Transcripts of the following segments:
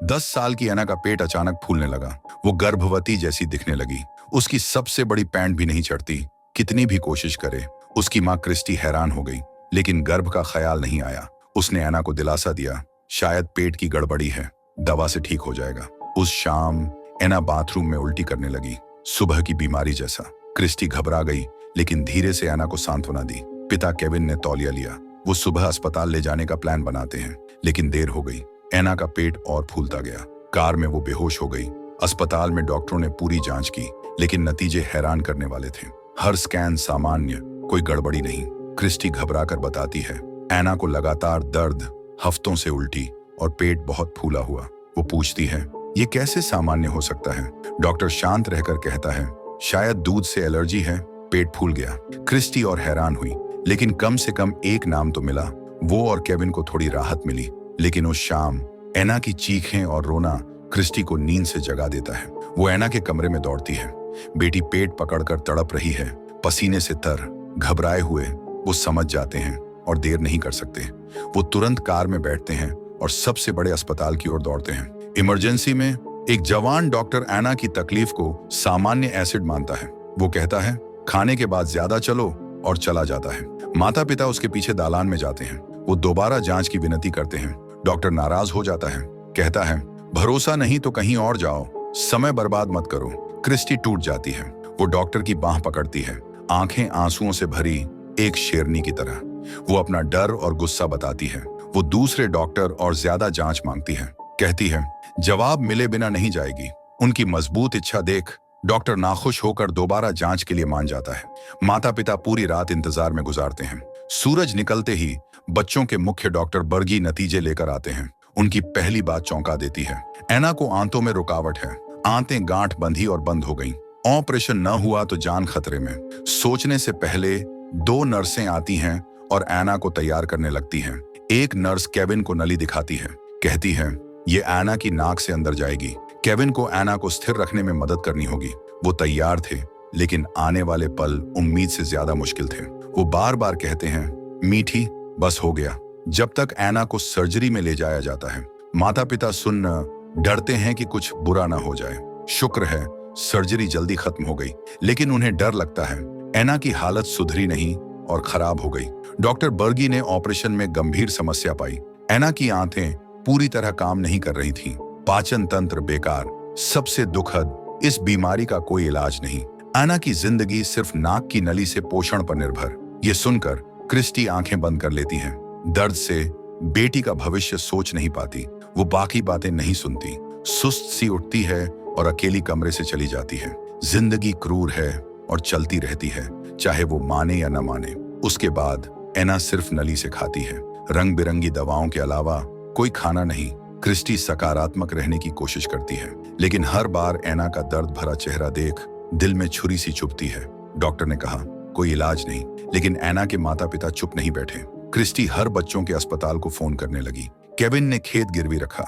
10 साल की एना का पेट अचानक फूलने लगा। वो गर्भवती जैसी दिखने लगी। उसकी सबसे बड़ी पैंट भी नहीं चढ़ती, कितनी भी कोशिश करे। उसकी माँ क्रिस्टी हैरान हो गई, लेकिन गर्भ का ख्याल नहीं आया। उसने एना को दिलासा दिया, शायद पेट की गड़बड़ी है, दवा से ठीक हो जाएगा। उस शाम एना बाथरूम में उल्टी करने लगी, सुबह की बीमारी जैसा। क्रिस्टी घबरा गई, लेकिन धीरे से एना को सांत्वना दी। पिता केविन ने तौलिया लिया। वो सुबह अस्पताल ले जाने का प्लान बनाते हैं, लेकिन देर हो गई। एना का पेट और फूलता गया। कार में वो बेहोश हो गई। अस्पताल में डॉक्टरों ने पूरी जांच की, लेकिन नतीजे हैरान करने वाले थे। हर स्कैन सामान्य, कोई गड़बड़ी नहीं। क्रिस्टी घबरा कर बताती है, एना को लगातार दर्द, हफ्तों से उल्टी और पेट बहुत फूला हुआ। वो पूछती है, ये कैसे सामान्य हो सकता है? डॉक्टर शांत रहकर कहता है, शायद दूध से एलर्जी है, पेट फूल गया। क्रिस्टी और हैरान हुई, लेकिन कम से कम एक नाम तो मिला। वो और केविन को थोड़ी राहत मिली। लेकिन उस शाम एना की चीखें और रोना क्रिस्टी को नींद से जगा देता है। वो एना के कमरे में दौड़ती है। बेटी पेट पकड़कर तड़प रही है, पसीने से तर। घबराए हुए वो समझ जाते हैं और देर नहीं कर सकते। वो तुरंत कार में बैठते हैं और सबसे बड़े अस्पताल की ओर दौड़ते हैं। इमरजेंसी में एक जवान डॉक्टर एना की तकलीफ को सामान्य एसिड मानता है। वो कहता है, खाने के बाद ज्यादा चलो, और चला जाता है। माता पिता उसके पीछे दालान में जाते हैं। वो दोबारा जांच की विनती करते हैं। डॉक्टर नाराज हो जाता है, कहता है, भरोसा नहीं तो कहीं और जाओ, समय बर्बाद मत करो। क्रिस्टी टूट जाती है। वो डॉक्टर की बांह पकड़ती है, आंखें आंसुओं से भरी, एक शेरनी की तरह। वो अपना डर और गुस्सा बताती है। वो दूसरे डॉक्टर और ज्यादा जांच मांगती है, कहती है, जवाब मिले बिना नहीं जाएगी। उनकी मजबूत इच्छा देख डॉक्टर नाखुश होकर दोबारा जांच के लिए मान जाता है। माता पिता पूरी रात इंतजार में गुजारते हैं। सूरज निकलते ही बच्चों के मुख्य डॉक्टर बर्गी नतीजे लेकर आते हैं। उनकी पहली बात चौंका देती है। एना को आंतों में रुकावट है, आंतें गांठ बंधी और बंद हो गईं। ऑपरेशन न हुआ तो जान खतरे में। सोचने से पहले 2 नर्सें आती हैं और एना को तैयार करने लगती हैं। एक नर्स केविन को नली दिखाती है, कहती है, ये एना की नाक से अंदर जाएगी। केविन को एना को स्थिर रखने में मदद करनी होगी। वो तैयार थे, लेकिन आने वाले पल उम्मीद से ज्यादा मुश्किल थे। वो बार बार कहते हैं, मीठी, बस हो गया। जब तक एना को सर्जरी में ले जाया जाता है, माता पिता सुन डरते हैं कि कुछ बुरा ना हो जाए। शुक्र है सर्जरी जल्दी खत्म हो गई, लेकिन उन्हें डर लगता है एना की हालत सुधरी नहीं और खराब हो गई। डॉक्टर बर्गी ने ऑपरेशन में गंभीर समस्या पाई। एना की आंतें पूरी तरह काम नहीं कर रही थीं, पाचन तंत्र बेकार। सबसे दुखद, इस बीमारी का कोई इलाज नहीं। एना की जिंदगी सिर्फ नाक की नली से पोषण पर निर्भर। ये सुनकर क्रिस्टी आंखें बंद कर लेती हैं। दर्द से बेटी का भविष्य सोच नहीं पाती। वो बाकी बातें नहीं सुनती, सुस्त सी उठती है और अकेली कमरे से चली जाती है। जिंदगी क्रूर है और चलती रहती है, चाहे वो माने या न माने। उसके बाद एना सिर्फ नली से खाती है। रंग बिरंगी दवाओं के अलावा कोई खाना नहीं। क्रिस्टी सकारात्मक रहने की कोशिश करती है, लेकिन हर बार एना का दर्द भरा चेहरा देख दिल में छुरी सी चुभती है। डॉक्टर ने कहा, कोई इलाज नहीं, लेकिन एना के माता पिता चुप नहीं बैठे। क्रिस्टी हर बच्चों के अस्पताल को फोन करने लगी। केविन ने खेत गिरवी रखा,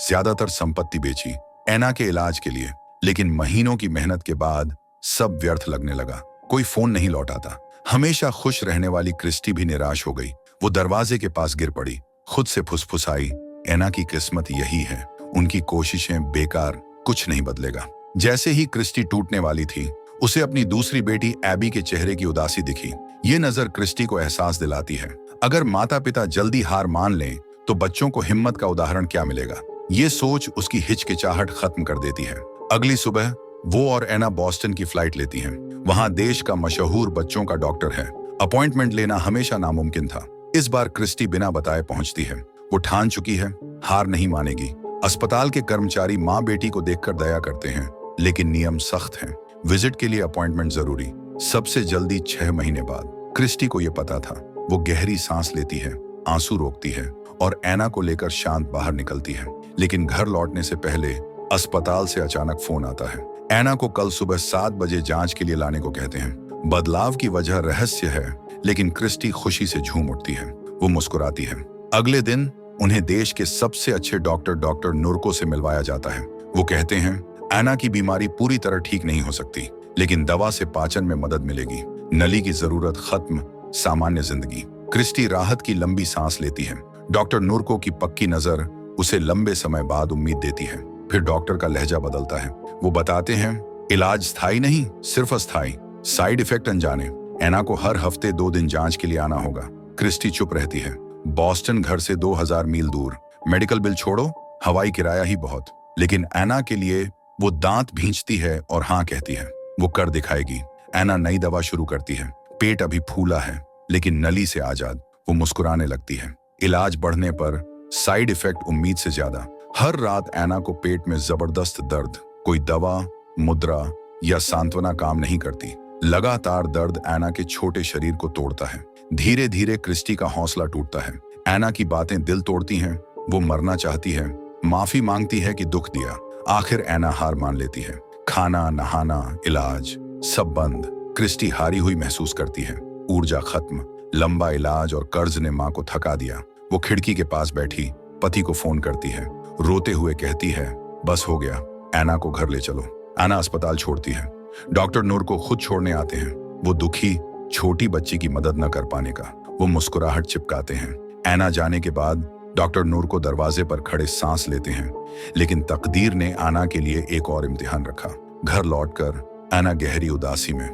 ज्यादातर संपत्ति बेची एना के इलाज के लिए, लेकिन महीनों की मेहनत के बाद सब व्यर्थ लगने लगा। कोई फोन नहीं लौटाता। हमेशा खुश रहने वाली क्रिस्टी भी निराश हो गई। वो दरवाजे के पास गिर पड़ी, खुद से फुसफुसाई, एना की किस्मत यही है, उनकी कोशिशें बेकार, कुछ नहीं बदलेगा। जैसे ही क्रिस्टी टूटने वाली थी, उसे अपनी दूसरी बेटी एबी के चेहरे की उदासी दिखी। ये नजर क्रिस्टी को एहसास दिलाती है, अगर माता पिता जल्दी हार मान लें तो बच्चों को हिम्मत का उदाहरण क्या मिलेगा। ये सोच उसकी हिचकिचाहट खत्म कर देती है। अगली सुबह वो और एना बॉस्टन की फ्लाइट लेती हैं। वहां देश का मशहूर बच्चों का डॉक्टर है। अपॉइंटमेंट लेना हमेशा नामुमकिन था। इस बार क्रिस्टी बिना बताए पहुंचती है। वो ठान चुकी है, हार नहीं मानेगी। अस्पताल के कर्मचारी माँ बेटी को देखकर दया करते हैं, लेकिन नियम सख्त हैं। विजिट के लिए अपॉइंटमेंट जरूरी, सबसे जल्दी 6 महीने बाद। क्रिस्टी को यह पता था। वो गहरी सांस लेती है, आंसू रोकती है और एना को लेकर शांत बाहर निकलती है। लेकिन घर लौटने से पहले अस्पताल से अचानक फोन आता है। एना को कल सुबह 7 बजे जांच के लिए लाने को कहते हैं। बदलाव की वजह रहस्य है, लेकिन क्रिस्टी खुशी से झूम उठती है। वो मुस्कुराती है। अगले दिन उन्हें देश के सबसे अच्छे डॉक्टर नुरको से मिलवाया जाता है। वो कहते हैं, एना की बीमारी पूरी तरह ठीक नहीं हो सकती, लेकिन दवा से पाचन में मदद मिलेगी। नली की जरूरत खत्म, सामान्य जिंदगी। क्रिस्टी राहत की लंबी सांस लेती है। डॉक्टर नुरको की पक्की नजर उसे लंबे समय बाद उम्मीद देती है। फिर डॉक्टर का लहजा बदलता है। वो बताते हैं इलाज स्थायी नहीं, सिर्फ अस्थायी, साइड इफेक्ट अनजाने। एना को हर हफ्ते 2 दिन जांच के लिए आना होगा। क्रिस्टी चुप रहती है। बॉस्टन घर से 2000 मील दूर, मेडिकल बिल छोड़ो, हवाई किराया ही बहुत। लेकिन एना के लिए वो दांत भींचती है और हाँ कहती है। वो कर दिखाएगी। एना नई दवा शुरू करती है। पेट अभी फूला है लेकिन नली से आजाद। वो मुस्कुराने लगती है। इलाज बढ़ने पर साइड इफेक्ट उम्मीद से ज्यादा। हर रात एना को पेट में जबरदस्त दर्द। कोई दवा, मुद्रा या सांत्वना काम नहीं करती। लगातार दर्द एना के छोटे शरीर को तोड़ता है। धीरे धीरे क्रिस्टी का हौसला टूटता है। एना की बातें दिल तोड़ती हैं। वो मरना चाहती है, माफी मांगती है कि दुख दिया। आखिर एना हार मान लेती है। खाना, नहाना, इलाज सब बंद। क्रिस्टी हारी हुई महसूस करती है। ऊर्जा खत्म। लंबा इलाज और कर्ज ने मां को थका दिया। वो खिड़की के पास बैठी पति को फोन करती है। रोते हुए कहती है, बस हो गया, एना को घर ले चलो। एना अस्पताल छोड़ती है। डॉक्टर नूर को खुद छोड़ने आते हैं। वो दुखी छोटी बच्ची की मदद न कर पाने का। वो मुस्कुराहट चिपकाते हैं। एना जाने के बाद डॉक्टर नूर को दरवाजे पर खड़े सांस लेते हैं। लेकिन तकदीर ने एना के लिए एक और इम्तिहान रखा। घर लौटकर एना गहरी उदासी में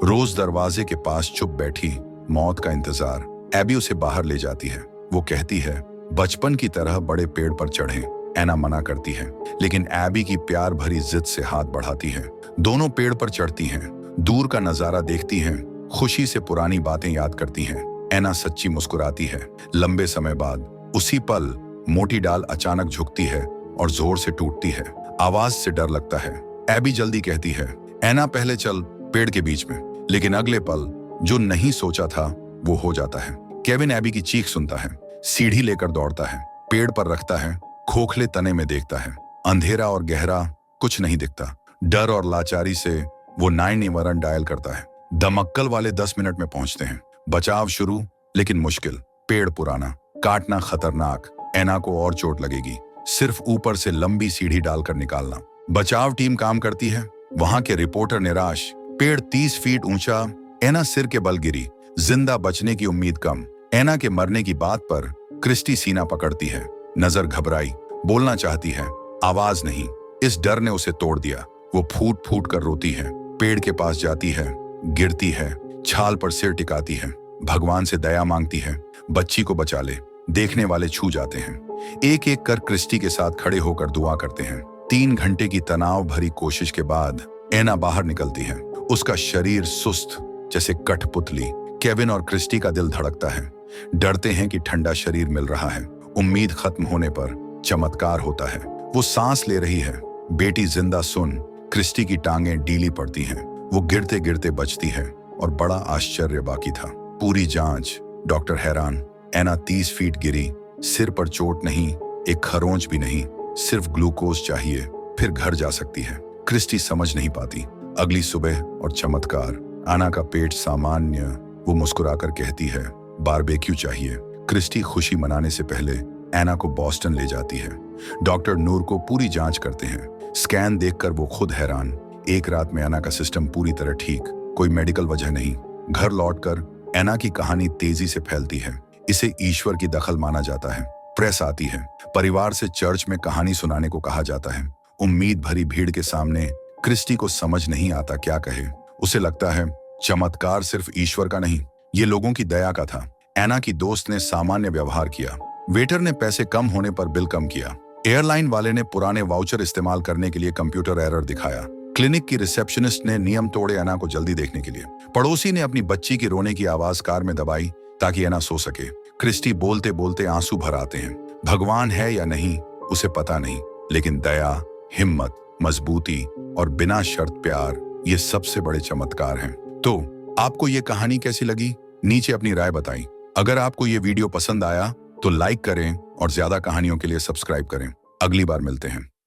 रोज दरवाजे के पास चुप बैठी, मौत का इंतजार। एबी उसे बाहर ले जाती है। वो कहती है, बचपन की तरह बड़े पेड़ पर चढ़े। एना मना करती है लेकिन एबी की प्यार भरी जिद से हाथ बढ़ाती है। दोनों पेड़ पर चढ़ती हैं, दूर का नजारा देखती हैं, खुशी से पुरानी बातें याद करती हैं। एना सच्ची मुस्कुराती है। लंबे समय बाद उसी पल मोटी डाल अचानक झुकती है और जोर से टूटती है। आवाज से डर लगता है। एबी जल्दी कहती है, एना पहले चल पेड़ के बीच में। लेकिन अगले पल जो नहीं सोचा था वो हो जाता है। केविन एबी की चीख सुनता है, सीढ़ी लेकर दौड़ता है, पेड़ पर रखता है, खोखले तने में देखता है। अंधेरा और गहरा, कुछ नहीं दिखता। डर और लाचारी से वो 911 डायल करता है। दमक्कल वाले 10 मिनट में पहुंचते हैं। बचाव शुरू लेकिन मुश्किल। पेड़ पुराना, काटना खतरनाक। एना को और चोट लगेगी। सिर्फ ऊपर से लंबी सीढ़ी डालकर निकालना। बचाव टीम काम करती है। वहां के रिपोर्टर निराश। पेड़ 30 फीट ऊंचा। एना सिर के बल गिरी। जिंदा बचने की उम्मीद कम। एना के मरने की बात पर क्रिस्टी सीना पकड़ती है। नजर घबराई, बोलना चाहती है, आवाज नहीं। इस डर ने उसे तोड़ दिया। वो फूट फूट कर रोती है। पेड़ के पास जाती है, गिरती है, छाल पर सिर टिकाती है, भगवान से दया मांगती है, बच्ची को बचा ले। देखने वाले छू जाते हैं। एक एक कर क्रिस्टी के साथ खड़े होकर दुआ करते हैं। 3 घंटे की तनाव भरी कोशिश के बाद एना बाहर निकलती है। उसका शरीर सुस्त जैसे कठपुतली। केविन और क्रिस्टी का दिल धड़कता है। डरते हैं कि ठंडा शरीर मिल रहा है। उम्मीद खत्म होने पर चमत्कार होता है। वो सांस ले रही है। बेटी जिंदा सुन। क्रिस्टी की टांगें ढीली पड़ती हैं। वो गिरते गिरते बचती है और बड़ा आश्चर्य बाकी था। पूरी जांच, डॉक्टर हैरान। एना 30 फीट गिरी। सिर पर चोट नहीं, एक खरोंच भी नहीं, सिर्फ ग्लूकोज चाहिए, फिर घर जा सकती है। क्रिस्टी समझ नहीं पाती। अगली सुबह और चमत्कार। एना का पेट सामान्य। वो मुस्कुराकर कहती है, बारबेक्यू चाहिए। क्रिस्टी खुशी मनाने से पहले एना को बॉस्टन ले जाती है। डॉक्टर नूर को पूरी जांच करते हैं। स्कैन देखकर वो खुद हैरान। एक रात में एना का सिस्टम पूरी तरह ठीक, कोई मेडिकल वजह नहीं। घर लौटकर एना की कहानी तेजी से फैलती है। इसे ईश्वर की दखल माना जाता है। प्रेस आती है। परिवार से चर्च में कहानी सुनाने को कहा जाता है। उम्मीद भरी भीड़ के सामने क्रिस्टी को समझ नहीं आता क्या कहे। उसे लगता है चमत्कार सिर्फ ईश्वर का नहीं, ये लोगों की दया का था। एना की दोस्त ने सामान्य व्यवहार किया। वेटर ने पैसे कम होने पर बिल कम किया। एयरलाइन वाले ने पुराने वाउचर इस्तेमाल करने के लिए कंप्यूटर एरर दिखाया। क्लिनिक की रिसेप्शनिस्ट ने नियम तोड़े एना को जल्दी देखने के लिए। पड़ोसी ने अपनी बच्ची की रोने की आवाज कार में दबाई ताकि एना सो सके। क्रिस्टी बोलते बोलते आंसू भर आते हैं। भगवान है या नहीं उसे पता नहीं, लेकिन दया, हिम्मत, मजबूती और बिना शर्त प्यार, ये सबसे बड़े चमत्कार हैं। तो आपको ये कहानी कैसी लगी? नीचे अपनी राय बताएं। अगर आपको ये वीडियो पसंद आया तो लाइक करें और ज्यादा कहानियों के लिए सब्सक्राइब करें। अगली बार मिलते हैं।